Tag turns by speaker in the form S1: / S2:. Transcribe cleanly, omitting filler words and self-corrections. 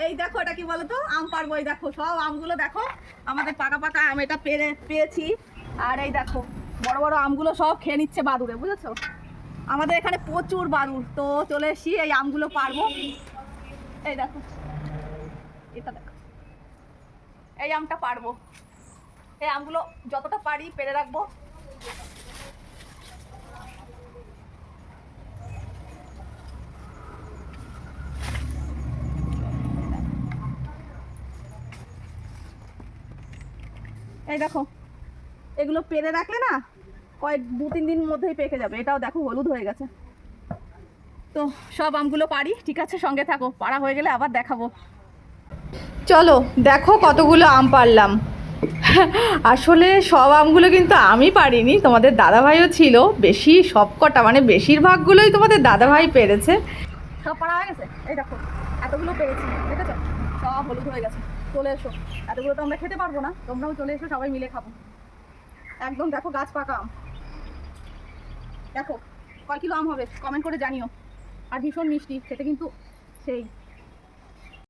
S1: এই দেখো এটা কি বলতো, আম পারবো। এই দেখো সব আমগুলো দেখো, আমাদের পাকা পাকা আম এটা পেয়েছি। আর এই দেখো বড় বড় আমগুলো সব খেয়ে নিচ্ছে বাদুড়ে, বুঝেছো? আমাদের এখানে প্রচুর বাদুড়, তো চলে এসছি এই আমগুলো পারবো। এই দেখো এটা দেখো, এই আমটা পারবো। এই আমগুলো যতটা পারি পেরে রাখবো। এই দেখো এগুলো পেরে রাখলে না কয়েক 2-3 দিন মধ্যেই পেকে যাবে। এটাও দেখো হলুদ হয়ে গেছে। তো সব আমগুলো পারি, ঠিক আছে? সঙ্গে থাকো, পাড়া হয়ে গেলে আবার দেখাবো। চলো দেখো কতগুলো আম পারলাম। আসলে সব আমগুলো কিন্তু আমি পারিনি, তোমাদের দাদাভাইও ছিল। বেশি সবকটা মানে বেশিরভাগগুলোই তোমাদের দাদাভাই পেরেছে। সব পাড়া হয়ে গেছে। এই দেখো এতগুলো পেরেছি, দেখেছো? সব হলুদ হয়ে গেছে। চলে এসো, এতগুলো তো আমরা খেতে পারবো না, তোমরাও চলে এসো, সবাই মিলে খাবো। একদম দেখো গাছ পাকা আম। দেখো কয় কিলো আম হবে কমেন্ট করে জানিও। আর ভীষণ মিষ্টি খেতে কিন্তু, সেই